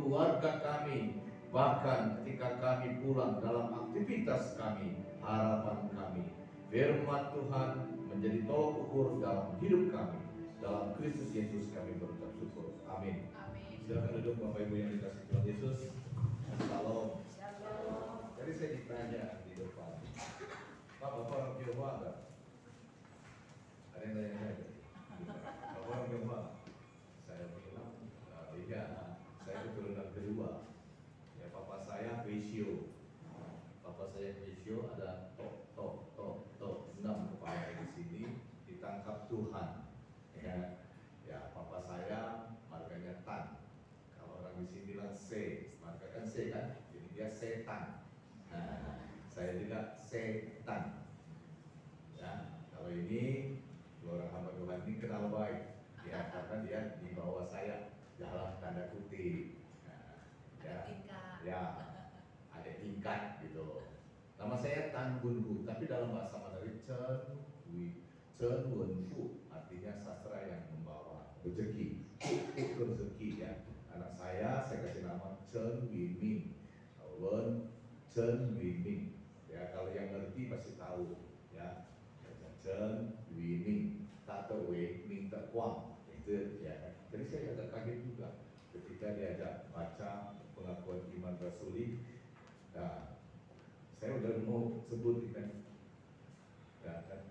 keluarga kami, bahkan ketika kami pulang dalam aktivitas kami, harapan kami. Firman Tuhan menjadi tolok ukur dalam hidup kami. Dalam Kristus Yesus kami berucap syukur. Amin. Silakan duduk Bapak Ibu yang dikasihi Tuhan Yesus. Shalom. Jadi saya ditanya di depan, Pak, Bapak orang Tionghoa enggak? Ada yang nanya-nanya? Bapak orang Tionghoa? Saya bilang, iya, saya keturunan kedua. Ya, papa saya Besio. Papa saya Besio ada tok 6 kepala di sini, ditangkap Tuhan. Ya, papa saya marganya Tan. Kalau orang di sini bilang C, marga kan C kan, jadi dia setan. Nah, saya juga setan. Ya, kalau ini dua orang hamba Tuhan ini kenal baik, ya, karena dia di bawah saya dalam tanda kutip. Ya, ada tingkat gitu. Nama saya Tan Gun, tapi dalam bahasa Mandarin Chen Wen Fu, artinya sastra yang membawa rezeki, rezeki ya. Anak saya kasih nama Chen Wiming, Chen Wiming. Ya, kalau yang ngerti pasti tahu ya. Chen Wiming, Tato Wei Ming Kuang itu ya. Jadi saya agak kaget juga ketika diajak baca pengakuan iman rasuli. Nah, saya udah mau sebut kan, ya, kan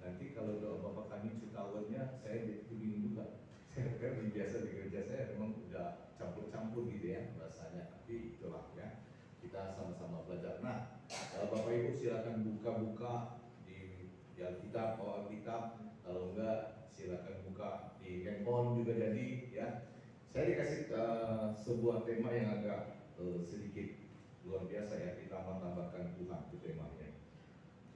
nanti kalau doa bapak kami cutawannya saya bingung juga. Saya kan biasa di gereja saya memang udah campur-campur gitu ya bahasanya, tapi itulah ya, kita sama-sama belajar. Nah, Bapak Ibu silakan buka-buka di Alkitab, bawa Alkitab, kalau enggak silakan buka di handphone juga jadi ya. Saya dikasih sebuah tema yang agak sedikit luar biasa ya, ditambah-tambahkan Tuhan itu temanya.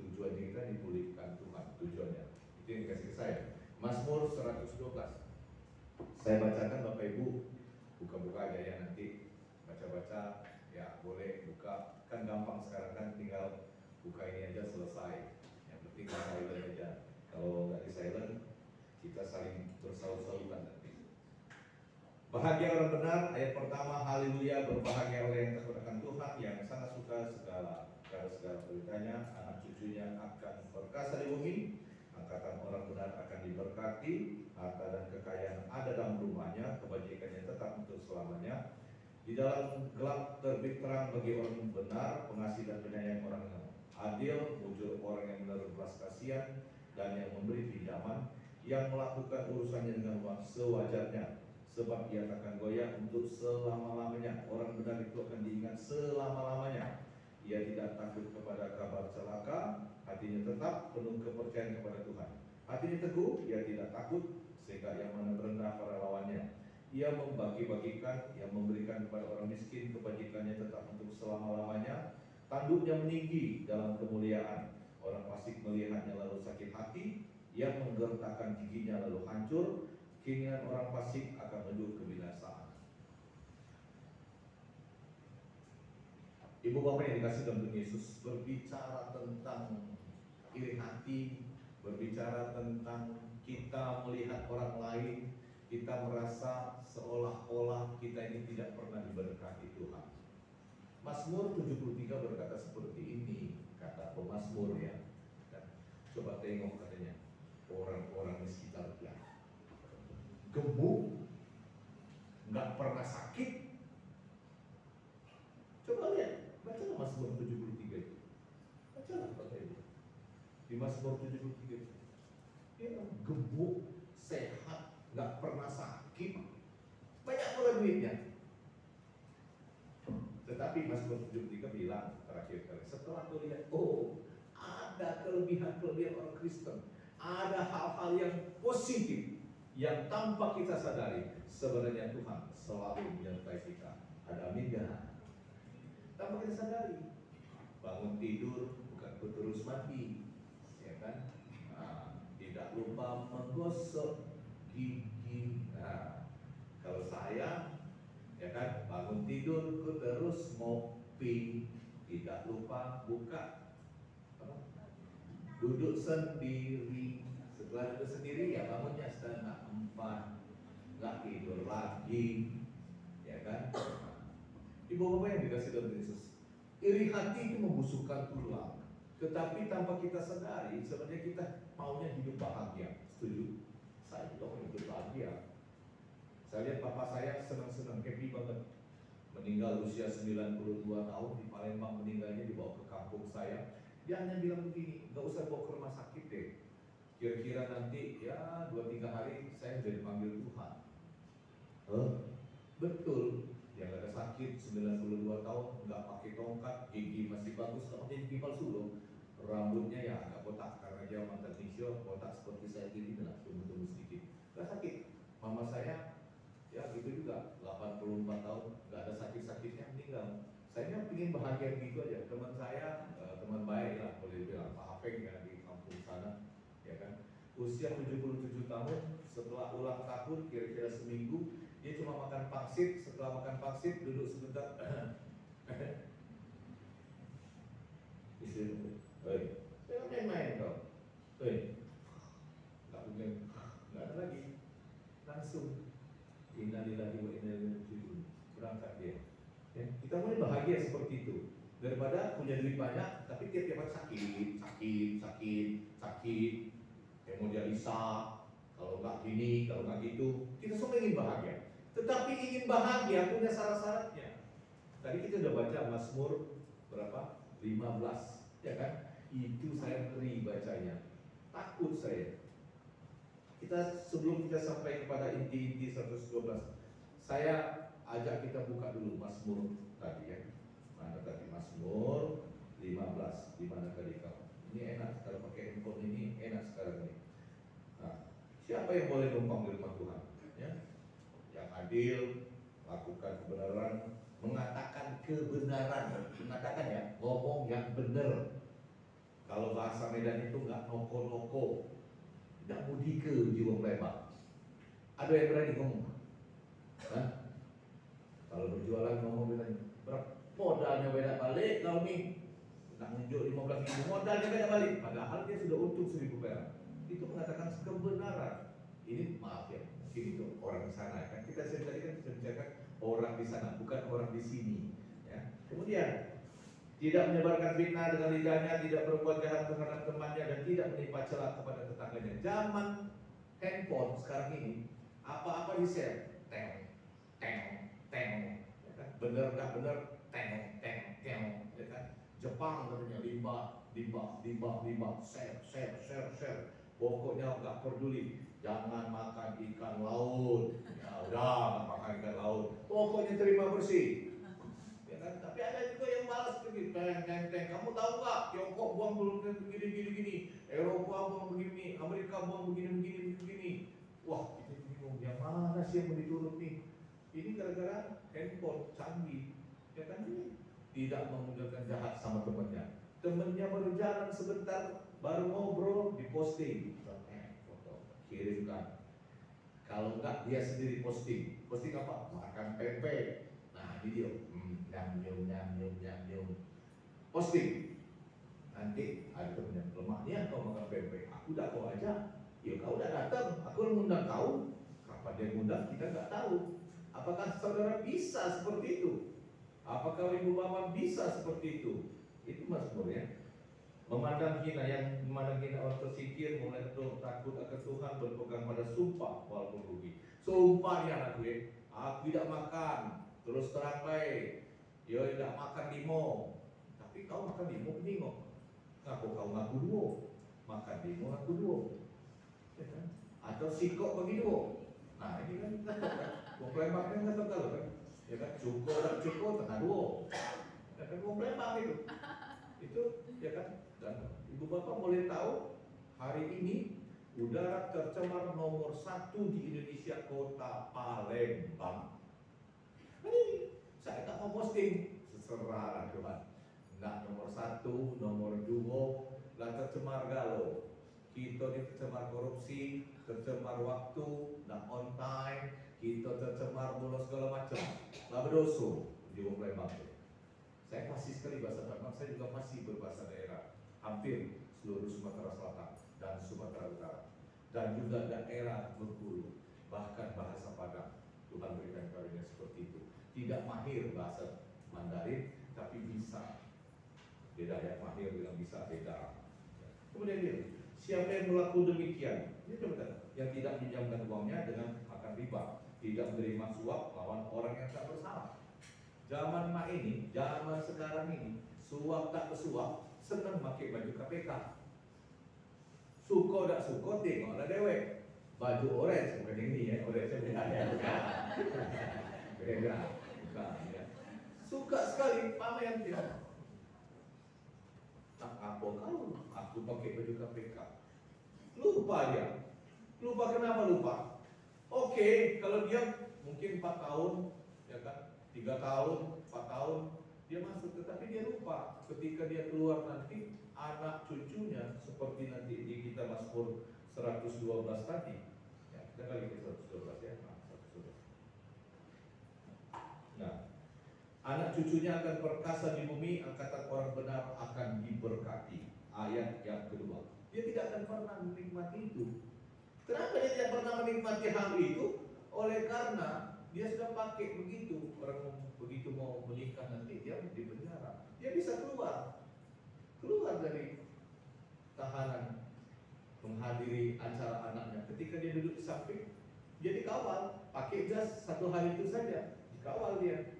Tujuannya kita dipulihkan Tuhan, tujuannya itu yang dikasih ke saya. Mazmur 112. Saya bacakan, Bapak Ibu buka-buka aja ya, nanti baca-baca ya, boleh buka, kan gampang sekarang kan, tinggal buka ini aja selesai. Yang penting silent aja. Kalau nggak di silent, kita saling bersaut-sautan nanti. Bahagia orang benar, ayat pertama, haleluya, berbahagia orang yang takut akan Tuhan, yang sangat suka segala beritanya, anak cucunya akan perkasa di bumi. Angkatan orang benar akan diberkati, harta dan kekayaan ada dalam rumahnya, kebajikannya tetap untuk selamanya. Di dalam gelap terbit terang bagi orang benar, pengasih dan penyayang orang yang adil, mujur orang yang menaruh belas kasihan dan yang memberi pinjaman, yang melakukan urusannya dengan uang sewajarnya, sebab ia takkan goyah untuk selama-lamanya. Orang benar itu akan diingat selama-lamanya. Ia tidak takut kepada kabar celaka, hatinya tetap penuh kepercayaan kepada Tuhan. Hatinya teguh, ia tidak takut, sehingga ia mana rendah para lawannya. Ia membagi-bagikan, ia memberikan kepada orang miskin, kebajikannya tetap untuk selama-lamanya. Tanduknya meninggi dalam kemuliaan, orang fasik melihatnya lalu sakit hati, ia menggertakkan giginya lalu hancur. Keinginan orang fasik akan menuju kebinasaan. Ibu bapak yang dikasih dalam Tuhan Yesus, berbicara tentang iri hati, berbicara tentang kita melihat orang lain, kita merasa seolah-olah kita ini tidak pernah diberkati Tuhan. Mazmur 73 berkata seperti ini, kata pemazmur ya. Dan coba tengok katanya, orang-orang di sekitar dia gemuk, nggak pernah sakit. Coba lihat, bacalah Mazmur 73 itu. Bacalah Bapak Ibu. Di Mazmur 73 itu, dia gemuk, sehat, nggak pernah sakit, banyak pula duitnya. Tetapi Mazmur 73 bilang terakhir kali, setelah aku lihat, oh, ada kelebihan-kelebihan orang Kristen, ada hal-hal yang positif yang tanpa kita sadari, sebenarnya Tuhan selalu menyertai kita. Ada amin gak? Tanpa kita sadari, bangun tidur bukan terus mati, ya kan? Nah, tidak lupa menggosok gigi. Nah, kalau saya, ya kan, bangun tidur terus ngopi, tidak lupa buka, duduk sendiri. Setelah duduk sendiri ya bangunnya 3:30, nggak tidur lagi, ya kan? Ibu bapak yang dikasih dalam Yesus, iri hati itu membusukkan tulang. Tetapi tanpa kita sadari, sebenarnya kita maunya hidup bahagia. Setuju? Saya juga mau hidup bahagia. Saya lihat papa saya senang-senang, happy banget. Meninggal usia 92 tahun di Palembang, meninggalnya dibawa ke kampung saya. Dia hanya bilang begini, gak usah bawa ke rumah sakit deh. Kira-kira nanti ya 2-3 hari saya jadi panggil Tuhan. Betul. Yang ada sakit 92 tahun, nggak pakai tongkat, gigi masih bagus, nggak pakai gigi palsu loh. Rambutnya ya agak botak karena dia mantan nisio, botak seperti saya gini lah, tumbuh sedikit. Nggak sakit. Mama saya ya gitu juga, 84 tahun, nggak ada sakit-sakitnya, meninggal. Saya ingin bahagia begitu aja. Teman saya, teman baik lah, boleh bilang Pak Hapeng ya di kampung sana, ya kan. Usia 77 tahun, setelah ulang tahun kira-kira seminggu, dia cuma makan pangsit. Setelah makan pangsit duduk sebentar. Istri, saya main-main kau. Tak mungkin, nggak ada lagi. Langsung innalillahi wa inna ilaihi raji'un, berangkat dia. Ya, kita mulai bahagia seperti itu daripada punya duit banyak tapi tiap-tiap hari sakit, hemodialisa, kalau nggak gini, kalau nggak gitu. Kita semua ingin bahagia. Tetapi ingin bahagia punya syarat-syaratnya. Tadi kita udah baca Mazmur berapa? 15, ya kan? Itu saya ngeri bacanya. Takut saya. Sebelum kita sampai kepada inti-inti 112, saya ajak kita buka dulu Mazmur tadi ya. Mana tadi Mazmur 15, di mana tadi kamu? Ini enak kalau pakai handphone ini, enak sekarang ini. Nah, siapa yang boleh memanggil firman Tuhan? Ya? Yang adil, lakukan kebenaran, mengatakan kebenaran, mengatakan ya, ngomong yang benar. Kalau bahasa Medan itu nggak noko-noko, tidak mudike jiwa lebar. Ada yang berani ngomong? Hah? Kalau berjualan ngomong bilangnya, berapa modalnya beda balik kalau nih nak nunjuk 15.000 modalnya beda balik, padahal dia sudah untung 1.000 perak. Itu mengatakan kebenaran. Ini maaf ya, mungkin itu orang di sana kan. Kita tadi kan bisa bicarakan orang di sana, bukan orang di sini. Ya. Kemudian tidak menyebarkan fitnah dengan lidahnya, tidak berbuat jahat terhadap temannya, dan tidak menimpa celah kepada tetangganya. Zaman handphone sekarang ini, apa-apa di-share, teng, ya kan? Bener nggak bener, teng, ya kan? Jepang katanya limbah, share. Pokoknya nggak peduli, jangan makan ikan laut. Ya udah, nggak makan ikan laut. Pokoknya terima bersih. Kan? Tapi ada juga yang balas begitu, teng. Kamu tahu nggak? Tiongkok buang begini, Eropa buang begini, Amerika buang begini. Wah, itu bingung. Yang mana sih yang mau diturut nih? Ini gara-gara handphone canggih, ya kan? Ini tidak memudahkan jahat sama temannya. Temannya baru jalan sebentar, baru ngobrol, diposting, foto, kirimkan. Kalau enggak dia sendiri posting apa? Makan pempek. Nah, ini dia. Nyam. Posting. Nanti ada temennya, lemahnya kau makan pempek. Aku udah kau aja. Ya kau udah datang. Aku ngundang kau. Kapan dia ngundang kita nggak tahu. Apakah saudara bisa seperti itu? Apakah ibu bapak bisa seperti itu? Itu Mazmurnya. Memandang hina orang tersikir, mulai takut akan Tuhan, berpegang pada sumpah walaupun rugi. Sumpah ya anak gue, aku tidak makan. Terus terang baik, ya tidak makan limo. Tapi kau makan limo. Ngaku kau ngaku duo, makan limo ngaku duo, ya kan? Atau sikok bagi duo. Nah ini kan, wong Palembangnya nggak tahu kan? Ya kan, cuko tengah duo. Ya kan, wong Palembang itu, ya kan? Dan ibu bapak boleh tahu hari ini udara tercemar nomor 1 di Indonesia kota Palembang. Saya tak mau posting, terserah Tuhan. Nggak nomor 1, nomor 2, lah tercemar galau. Kita tercemar korupsi, tercemar waktu, nggak on time, kita tercemar bolos segala macam. Lah berdoso di wong Palembang. Saya fasih sekali bahasa Palembang, saya juga fasih berbahasa daerah. Hampir seluruh Sumatera Selatan dan Sumatera Utara. Dan juga daerah Bengkulu, bahkan bahasa Padang. Tuhan berikan karunia seperti itu. Tidak mahir bahasa Mandarin, tapi bisa. Beda yang mahir bilang bisa, beda. Kemudian dia, siapa yang melakukan demikian? Ini coba, yang tidak pinjamkan uangnya dengan makan riba, tidak menerima suap lawan orang yang tak bersalah. Zaman mak ini, zaman sekarang ini, suap tak bersuap, senang pakai baju KPK. Suko tak suko, tengoklah dewek. Baju orange, bukan ini ya, orange beda ya, beda, bukan ya. Suka sekali pamer dia. Tak apa kau, aku pakai baju KPK. Lupa dia. Lupa kenapa lupa? Oke, kalau dia mungkin 4 tahun, ya kan, 3 tahun, 4 tahun, dia masuk, tetapi dia lupa ketika dia keluar nanti anak cucunya seperti nanti di kita Mazmur 112 tadi. Ya, kita balik ke 112 ya. Nah, anak cucunya akan perkasa di bumi, angkatan orang benar akan diberkati. Ayat yang kedua. Dia tidak akan pernah menikmati itu. Kenapa dia tidak pernah menikmati hal itu? Oleh karena dia sudah pakai begitu. Orang begitu mau menikah nanti dia di penjara. Dia bisa keluar dari tahanan, menghadiri acara anaknya. Ketika dia duduk di samping, dia dikawal. Pakai jas 1 hari itu saja, dikawal dia.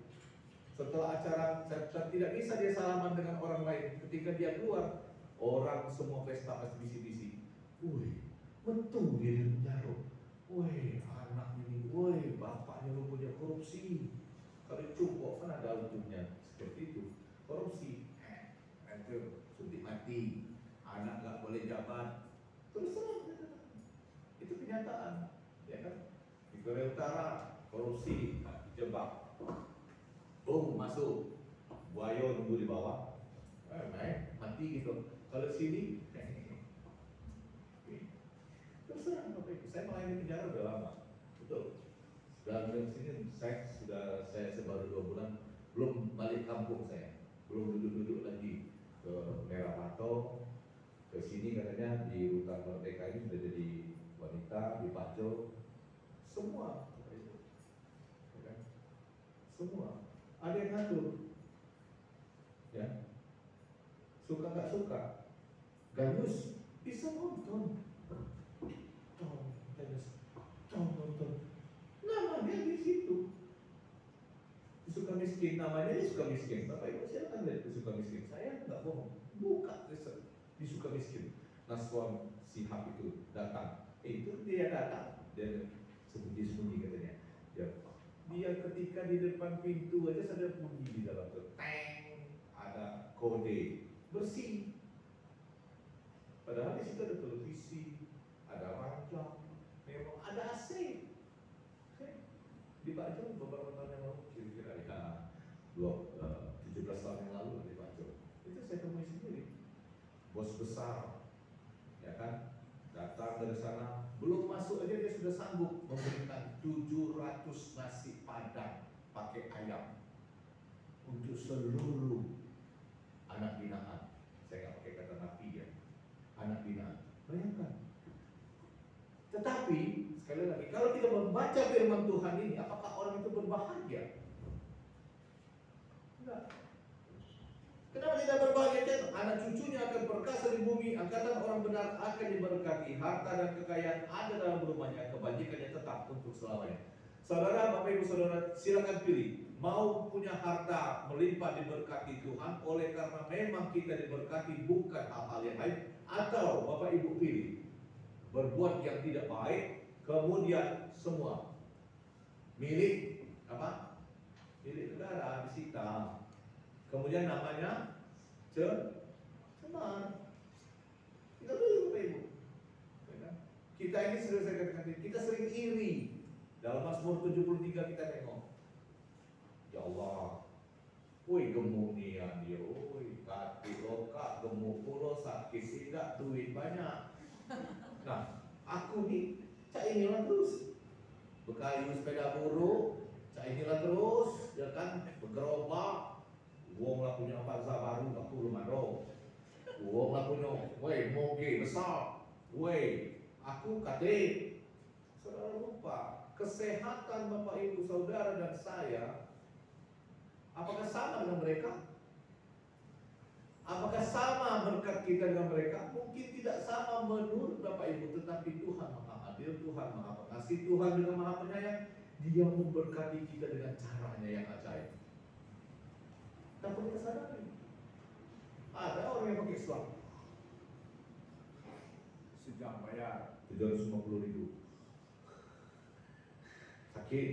Setelah acara tidak bisa dia salaman dengan orang lain. Ketika dia keluar, orang semua pesta pasti bisi-bisi. Woi, betul dia di penjara. Woi, anak ini, woi, bapaknya rupanya korupsi. Kalau cukup kan ada ujungnya seperti itu, korupsi. Itu suntik mati, anak nggak boleh jabat. Terus itu kenyataan, ya kan? Di Korea Utara korupsi, dijebak. Masuk, buaya nunggu di bawah, mati gitu. Kalau sini, terserah Bapak Ibu. Saya melayani penjara udah lama, betul. Dan di sini saya baru 2 bulan, belum balik kampung saya, belum duduk lagi ke Merah Pato, ke sini katanya di Rutan Merdeka ini sudah jadi wanita, di Paco, semua, semua. Ada yang ngatur, ya, suka nggak suka, ganyus bisa nonton, nonton, nama dia di situ. Suka miskin, namanya dia suka miskin. Bapak Ibu silakan lihat suka miskin. Saya nggak bohong, buka di suka miskin. Naswan Sihab itu datang, itu dia datang, dia sembunyi katanya. Dia ketika di depan pintu aja sudah bunyi di dalam tuh, teng, ada kode bersih. Padahal di situ ada televisi, ada ranjang, memang ada AC. Di Paco beberapa tahun yang lalu, kira-kira ya 17 tahun yang lalu di Paco, itu saya temui sendiri. Bos besar, ya kan, datang dari sana. Belum masuk aja dia sudah sanggup memberikan 700 nasi padang pakai ayam untuk seluruh anak binaan. Saya nggak pakai kata napi ya, anak binaan. Bayangkan. Tetapi sekali lagi, kalau kita membaca firman Tuhan ini, apakah orang itu berbahagia? Enggak. Kenapa tidak berbahagia? Anak cucunya akan perkasa di bumi, angkatan orang benar akan diberkati, harta dan kekayaan ada dalam rumahnya, kebajikannya tetap untuk selamanya. Saudara, Bapak Ibu Saudara, silakan pilih. Mau punya harta melimpah diberkati Tuhan oleh karena memang kita diberkati, bukan hal-hal yang lain, atau Bapak Ibu pilih berbuat yang tidak baik, kemudian semua milik apa? Milik negara disita. Kemudian namanya cemar. Kita dulu Bapak Ibu. Kita ini sering saya katakan, kita sering iri. Dalam Mazmur 73 kita tengok, ya Allah, woi gemuk nih dia, woi kaki loka gemuk pulo sakit tidak duit banyak. Nah, aku nih cak inilah terus bekayu sepeda buruk, cak inilah terus, ya kan, bergerobak. Wong lah punya paksa baru, aku belum ada. Wong lah punya, woi moge besar, woi aku kade. Saudara lupa, kesehatan Bapak Ibu Saudara dan saya, apakah sama dengan mereka? Apakah sama berkat kita dengan mereka? Mungkin tidak sama menurut Bapak Ibu, tetapi Tuhan Maha Adil, Tuhan Maha Pengasih, Tuhan juga Maha Penyayang. Dia memberkati kita dengan caranya yang ajaib. Tanpa kita sadari, ada orang yang pakai Islam sejam bayar 750.000, sakit,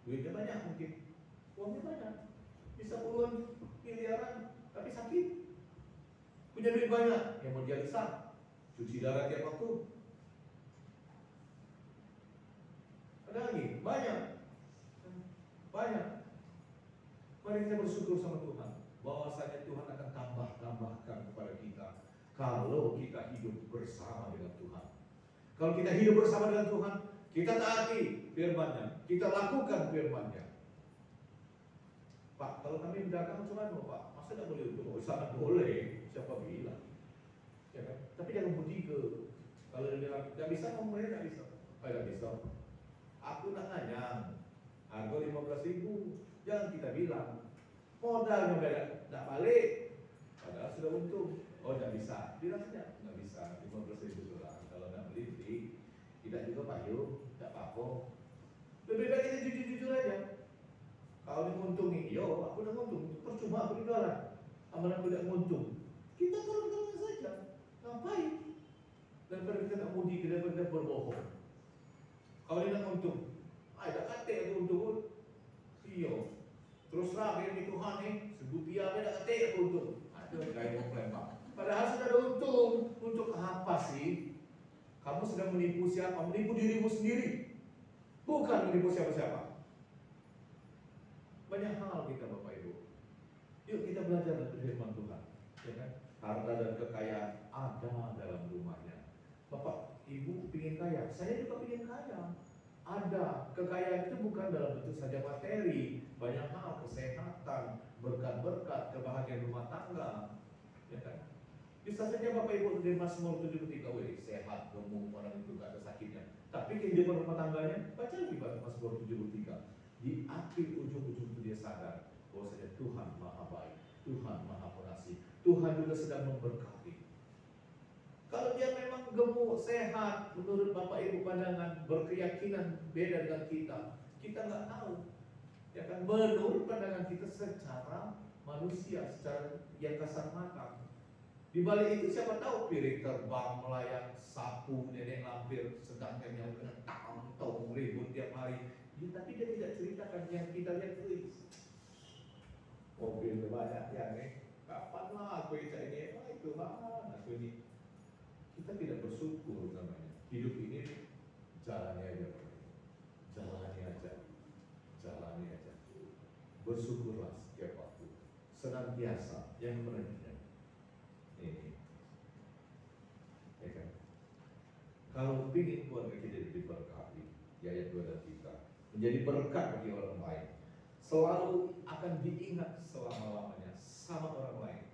duitnya banyak, mungkin uangnya banyak, bisa puluhan miliaran, tapi sakit. Punya duit banyak, yang mau dialisa, cuci darah tiap waktu. Ada lagi, banyak. Mari kita bersyukur sama Tuhan, bahwasanya Tuhan akan tambahkan kepada kita kalau kita hidup bersama dengan Tuhan. Kalau kita hidup bersama dengan Tuhan, kita taati firman-Nya, kita lakukan firman-Nya. Pak, kalau kami dagang cuma Pak, masa tidak boleh untung? Oh, sangat boleh, siapa bilang? Ya kan? Tapi jangan mudige. Kalau dia bilang tidak bisa, ngomongnya tidak bisa. Tidak bisa. Aku nak nanya, harga 15.000, jangan kita bilang modalnya beda, tidak balik, padahal sudah untung. Oh, tidak bisa, bilang saja tidak bisa, 15.000 dolar. Kalau tidak beli, tidak juga Pak Yu, tidak apa-apa. Lebih baik kita jujur-jujur aja. Kalau dia nguntungi, yo aku udah nguntung, percuma aku jualan. Aman aku tidak nguntung, kita turun-turun saja. Ngapain? Daripada kita tak mudi, daripada berbohong. Kalau dia nak untung, ada kata aku untung, iyo. Terus lah yang Tuhan nih, sebutia ada kata aku untung. Aduh, gaya mau kelempar. Padahal sudah ada untung. Untuk apa sih? Kamu sedang menipu siapa? Menipu dirimu sendiri, bukan menipu siapa-siapa. Banyak hal kita Bapak Ibu. Yuk kita belajar dari firman Tuhan, ya kan? Harta dan kekayaan ada dalam rumahnya. Bapak Ibu ingin kaya, saya juga ingin kaya. Ada, kekayaan itu bukan dalam bentuk saja materi, banyak hal, kesehatan, berkat-berkat, kebahagiaan rumah tangga, ya kan? Bisa saja Bapak Ibu dari Mazmur 73, sehat, gemuk, orang itu gak ada sakitnya. Tapi kehidupan rumah tangganya, baca lagi Mazmur 73. Di akhir ujung-ujung itu dia sadar bahwasanya Tuhan Maha Baik, Tuhan Maha Pengasih, Tuhan juga sedang memberkati. Kalau dia memang gemuk, sehat, menurut Bapak Ibu pandangan, berkeyakinan beda dengan kita nggak tahu. Ya kan, menurut pandangan kita secara manusia, secara yang kasar mata. Di balik itu siapa tahu piring terbang, melayang, sapu, nenek lampir, sedangkan yang kena tong ribut tiap hari. Ya, tapi dia tidak ceritakan yang kita lihat itu. Mobil banyak yang kapan lah aku ini, itu lah, aku ini. Kita tidak bersyukur namanya. Hidup ini jalani aja, jalani aja. Bersyukurlah setiap waktu, senantiasa yang merendah. Ini, ya kan? Kalau ingin keluarga kita diberkati, ayat 2 dan 3, menjadi berkat bagi orang lain, selalu akan diingat selama-lamanya sama orang lain,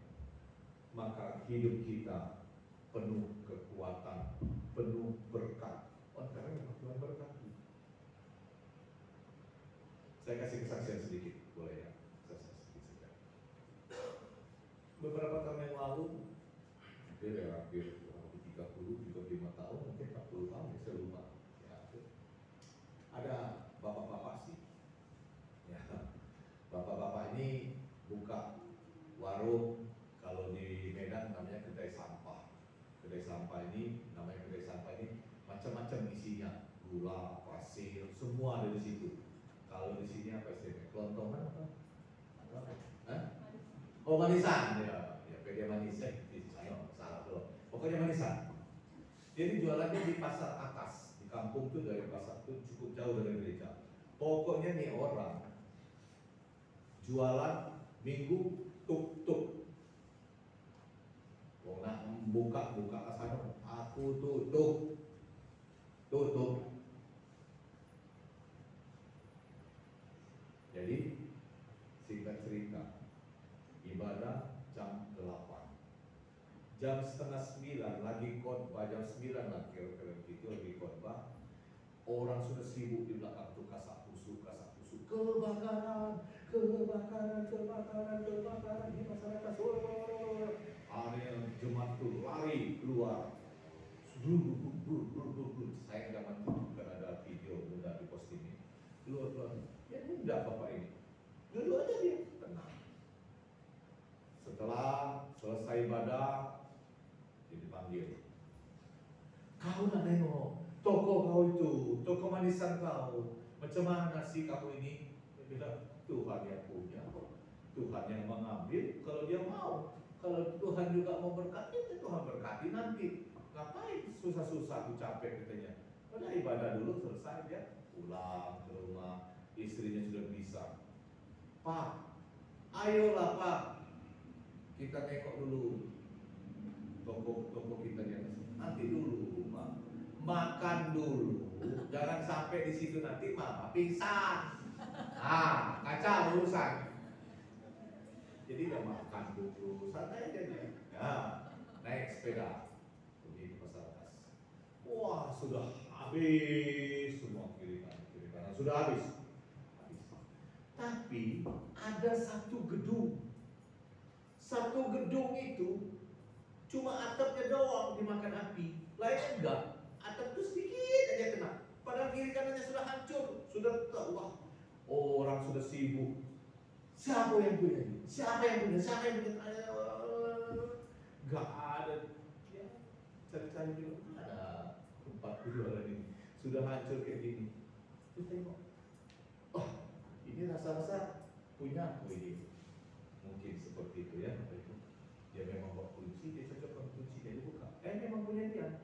maka hidup kita penuh kekuatan, penuh berkat. Karena memang Tuhan berkati. Saya kasih kesaksian sedikit, boleh ya? Sedikit saja. Beberapa tahun yang lalu, hampir 35 tahun, mungkin 40 tahun, saya lupa. Ya, ada bapak-bapak sih. Ya, bapak-bapak ini buka warung, kalau di Medan namanya kedai sampah. Kedai sampah ini, namanya kedai sampah ini macam-macam isinya, gula, pasir, semua ada di situ. Kalau di sini apa istilahnya? Kelontongan apa? Hah? Oh, manisan ya, dia manis ya. Salah loh. Pokoknya manisan. Jadi jualannya di pasar atas, di kampung tuh, dari pasar tuh cukup jauh dari gereja. Pokoknya nih orang jualan minggu tuk-tuk. Wong nak buka asal aku tutup. Jadi singkat cerita, ibadah jam 8, jam setengah 9 lagi khotbah, jam 9 lah kira-kira gitu lagi khotbah. Orang sudah sibuk di belakang tuh kasak kusuk, kebakaran, kebakaran di masyarakat. Akhirnya jemaat itu lari keluar. Saya zaman itu bukan ada video, udah di posting ini. Keluar. Ya mudah Bapak ini. Dulu aja dia tenang. Setelah selesai ibadah, dia dipanggil. Kau nak nengok toko kau itu, toko manisan kau. Macam mana sih kamu ini? Dia bilang, Tuhan yang punya, Tuhan yang mengambil kalau dia mau. Kalau Tuhan juga mau berkati, Tuhan berkati nanti. Ngapain susah-susah, aku capek katanya. Udah ibadah dulu selesai, dia pulang ke rumah, istrinya sudah bisa. Pak, ayolah Pak, kita tengok dulu toko kita di atas. Nanti dulu, Pak. Makan dulu. Jangan sampai di situ nanti Mama pingsan. Kacau urusan. Jadi dia makan dulu, santai aja dia. Naik sepeda pergi ke pasar atas. Wah, sudah habis semua kiri kanan sudah habis. Tapi ada satu gedung. Satu gedung itu cuma atapnya doang dimakan api, lain enggak. Atap itu sedikit aja kena. Padahal kiri kanannya sudah hancur, sudah wah, orang sudah sibuk. Siapa yang punya ini? Siapa yang punya? Enggak ada. Ya, cari-cari dulu. Ada 42 lagi ini. Sudah hancur kayak gini. Terus tengok. Ini rasa-rasa punya aku ini. Mungkin seperti itu ya. Dia memang bawa kunci, dia cocokkan kunci, dia dibuka. Memang punya dia.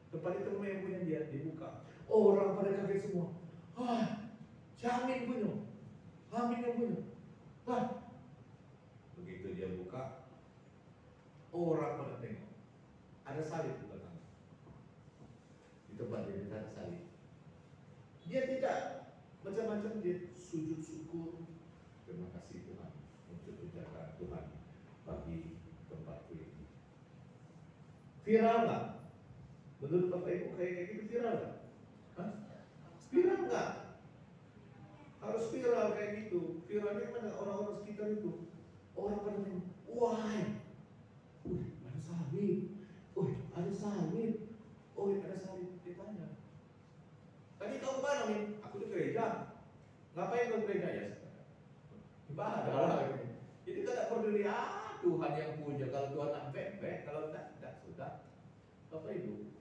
Tempat itu memang punya dia, dibuka. Orang pada kaget semua. Jamin punya. Amin yang punya. Begitu dia buka, orang pada tengok. Ada salib di belakang. Di tempat dia ada salib. Dia tidak macam-macam, dia sujud syukur. Terima kasih Tuhan untuk penjagaan Tuhan bagi tempatku ini. Viral nggak? Menurut Bapak Ibu kayak gitu viral nggak? Viral nggak? Harus viral kayak gitu. Viralnya mana orang-orang sekitar itu? Orang pada bilang, wah, ada salib. Ada salib. Ada salib. Dia tanya, tadi kau kemana nih? Aku di gereja. Ngapain kau gereja ya? Ibadah lah. Jadi tidak peduli Tuhan yang punya. Kalau Tuhan nak bebek, kalau tidak sudah. Bapak Ibu,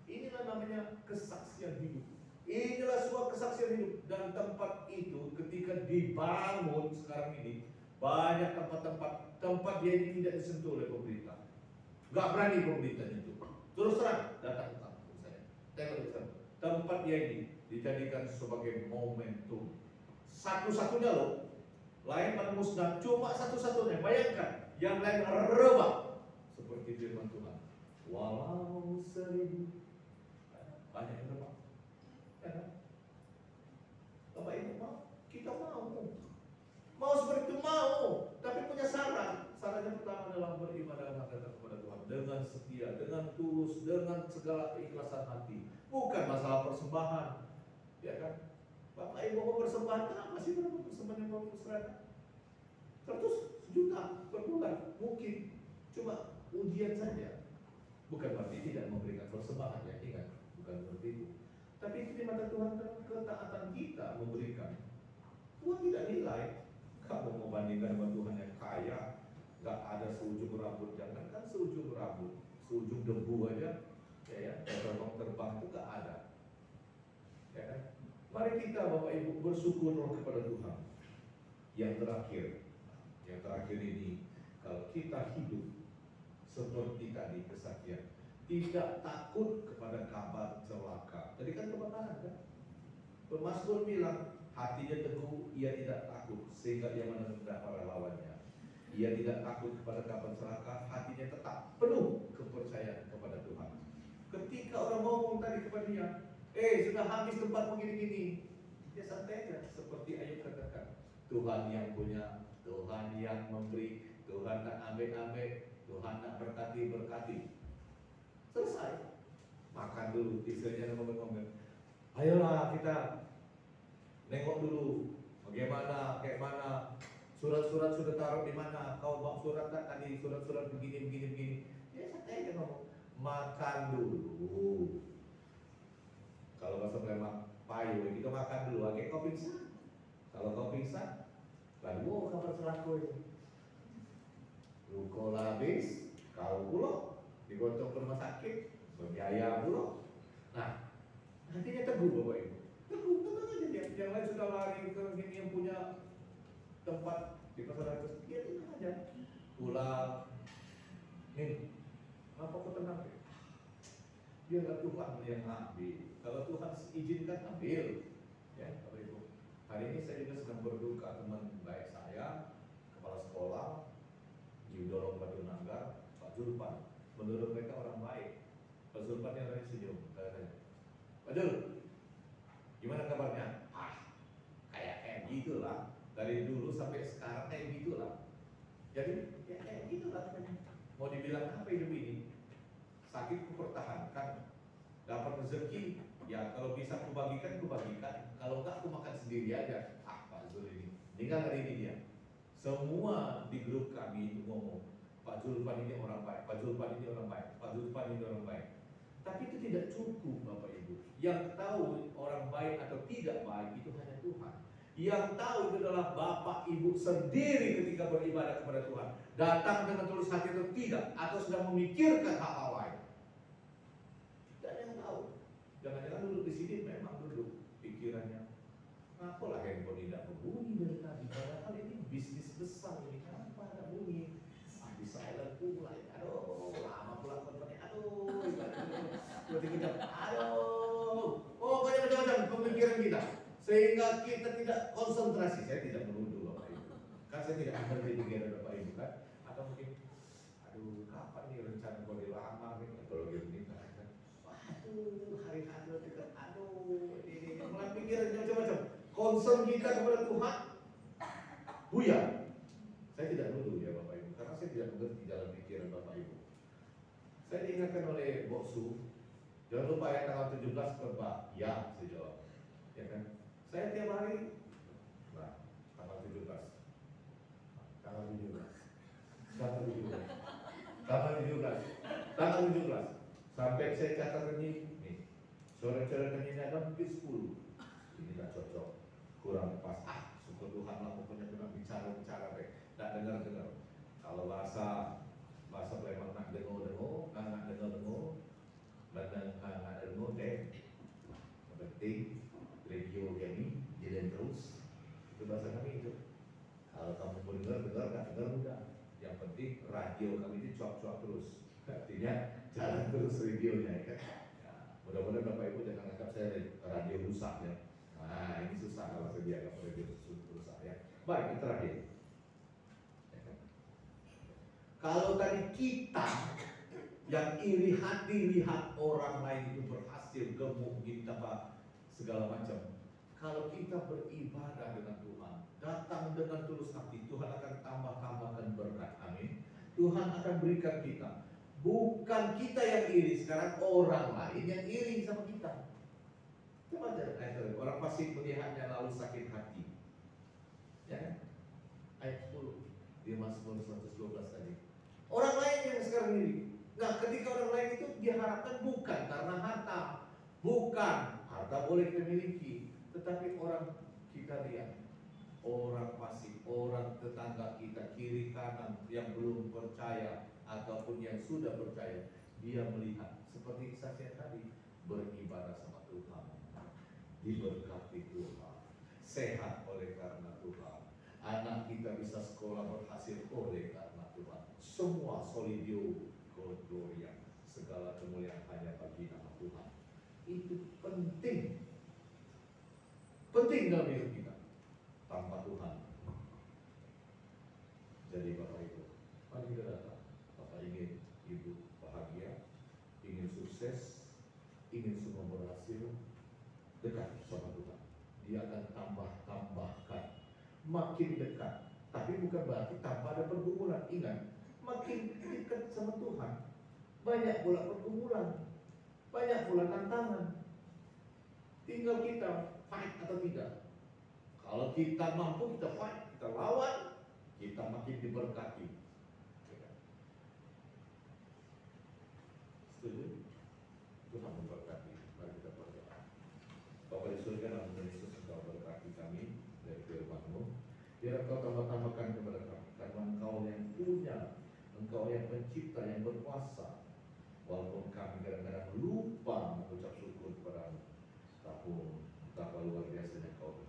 inilah namanya kesaksian hidup. Inilah sebuah kesaksian hidup. Dan tempat itu ketika dibangun sekarang ini, banyak tempat dia ini tidak disentuh oleh pemerintah. Gak berani pemerintah itu. Terus terang datang ke kampung saya. Tengok tempat dia ini dijadikan sebagai momentum. Satu-satunya loh. Lain pada musnah, cuma satu-satunya. Bayangkan, yang lain rebah. Seperti firman Tuhan. Walau 1000, banyak yang rebah. Bapak Ibu mau? Kita mau. Mau seperti itu mau. Tapi punya syarat. Syaratnya pertama adalah beribadah kepada Tuhan dengan setia, dengan tulus, dengan segala keikhlasan hati. Bukan masalah persembahan. Ya kan? Bapak Ibu mau persembahan, kenapa sih berapa persembahan yang mau serahkan? 100 juta per bulan mungkin, cuma ujian saja. Bukan berarti tidak memberikan persembahan ya, ingat, bukan seperti itu. Tapi itu di mata Tuhan dalam ketaatan kita memberikan. Tuhan tidak nilai. Kamu mau bandingkan dengan Tuhan yang kaya, gak ada seujung rambut, jangankan seujung rambut, seujung debu aja, ya, terbang itu gak ada. Ya kan? Mari kita Bapak Ibu bersyukur kepada Tuhan. Yang terakhir ini, kalau kita hidup seperti tadi kesaksian, tidak takut kepada kabar celaka. Tadi kan kebakaran kan? Pemazmur bilang, hatinya teguh, ia tidak takut sehingga dia menentang para lawannya. Ia tidak takut kepada kabar celaka, hatinya tetap penuh kepercayaan kepada Tuhan. Ketika orang ngomong tadi kepada dia, sudah habis tempatmu gini-gini, dia santai aja. Seperti Ayub katakan, Tuhan yang punya, Tuhan yang memberi, Tuhan nak ambil, Tuhan nak berkati. Selesai. Makan dulu, istrinya ngomong-ngomong. Ayolah kita nengok dulu Bagaimana, kayak mana, surat-surat sudah taruh di mana? Kau bawa surat kan tadi, surat-surat begini. Ya santai aja ngomong, makan dulu. Kalau bahasa Palembang, payu, kita makan dulu. Oke, kau pingsan. Kalau kau pingsan, lalu kabar selaku ini. Kau habis, kau pulau, digotong ke rumah sakit, berbiaya pulau. Nah, nantinya teguh Bapak Ibu. Teguh, tenang aja dia. Yang lain sudah lari ke ini yang punya tempat di pasar atas, dia tenang aja. Pulang, nih, apa kau tenang? Biarlah Tuhan yang ambil. Kalau Tuhan izinkan ambil, ya Bapak Ibu. Hari ini saya juga sedang berduka teman baik saya, kepala sekolah di Udolong Batu Nanggar, Pak Julpan. Menurut mereka orang baik. Pak Julpan yang tadi senyum. Pak Jul, gimana kabarnya? Kayak gitulah. Dari dulu sampai sekarang kayak gitulah. Jadi ya kayak gitulah. Mau dibilang apa hidup ini? Sakit ku pertahankan, dapat rezeki ya kalau bisa ku bagikan, kalau enggak aku makan sendiri aja. Pak Zul ini tinggal hari ini dia semua di grup kami itu ngomong Pak Julpan ini orang baik, Pak Julpan ini orang baik, Pak Julpan ini orang baik. Tapi itu tidak cukup Bapak Ibu. Yang tahu orang baik atau tidak baik itu hanya Tuhan. Yang tahu itu adalah Bapak Ibu sendiri ketika beribadah kepada Tuhan. Datang dengan tulus hati atau tidak, atau sedang memikirkan hal-hal lain. Tidak ada yang tahu. Jangan-jangan duduk di sini memang duduk pikirannya. Apalah handphone tidak berbunyi dari tadi. Padahal ini bisnis besar ini. Kenapa ada bunyi? Di silent pula. Aduh, lama pula kontennya. Aduh, kita. Aduh. Oh, banyak macam-macam pemikiran kita. Sehingga kita tidak konsentrasi. Saya tidak menuduh Bapak Ibu. Kan saya tidak akan pikiran Bapak Ibu kan. Atau mungkin, aduh, kapan nih rencana kalau dilamar nih atau lagi menikah kan? Waduh, hari-hari dekat. Aduh, ini mulai pikiran macam-macam. Concern kita kepada Tuhan, buyar. Saya tidak nuduh ya Bapak Ibu, karena saya tidak mengerti jalan pikiran Bapak Ibu. Saya diingatkan oleh Boksu, jangan lupa ya tanggal 17 Pak. Ya, saya jawab. Ya kan? Saya tiap hari, nah, tanggal 17, sampai saya catat ini, nih, sore-sore ini ada mungkin 10. Ini nggak cocok, kurang pas. Syukur Tuhan lah pokoknya cuma bicara deh, nggak dengar. Kalau bahasa Palembang nak dengo, nggak dengo deh. Penting radio kami jalan terus. Itu bahasa kami itu. Kalau kamu mau dengar, nggak dengar udah. Yang penting radio kami itu cuap-cuap terus. Artinya jalan terus radionya ya kan. Ya, mudah-mudahan Bapak Ibu jangan anggap saya radio rusak ya. Nah ini susah kalau saya dianggap radio rusak ya. Baik, yang terakhir. Ya kan? Kalau tadi kita yang iri hati lihat orang lain itu berhasil gemuk gitu apa segala macam. Kalau kita beribadah dengan Tuhan, datang dengan tulus hati, Tuhan akan tambahkan berkat. Amin. Tuhan akan berikan kita. Bukan kita yang iri, sekarang orang lain yang iri sama kita. Coba aja orang pasti melihatnya lalu sakit hati. Ya kan? Ayat 10 di Mazmur 112 tadi. Orang lain yang sekarang iri. Nah, ketika orang lain itu diharapkan bukan karena harta, bukan harta boleh kita miliki, tetapi orang kita lihat, orang fasik, orang tetangga kita kiri kanan yang belum percaya ataupun yang sudah percaya, dia melihat seperti saksian tadi beribadah sama Tuhan, diberkati Tuhan, sehat oleh karena Tuhan, anak kita bisa sekolah berhasil oleh karena Tuhan, semua solidio gloria, segala kemuliaan hanya bagi nama Tuhan. Itu penting dalam hidup kita. Tanpa Tuhan. Jadi Bapak Ibu, mari kita datang. Bapak ingin Ibu bahagia, ingin sukses, ingin semua berhasil, dekat sama Tuhan. Dia akan tambahkan, makin dekat. Tapi bukan berarti tanpa ada pergumulan. Ingat, makin dekat sama Tuhan, banyak pula pergumulan, banyak pula tantangan. Tinggal kita fight atau tidak. Kalau kita mampu, kita fight, kita lawan, kita makin diberkati. Setuju? Tuhan memberkati. Mari kita berdoa. Bapa di surga, dalam nama Yesus, Engkau berkati kami dari firman-Mu. Biar Engkau tambah-tambahkan kepada kami, karena Engkau yang punya, Engkau yang pencipta, yang berkuasa. Walaupun kami kadang-kadang lupa mengucap syukur kepada-Mu, tapi betapa luar biasanya Kau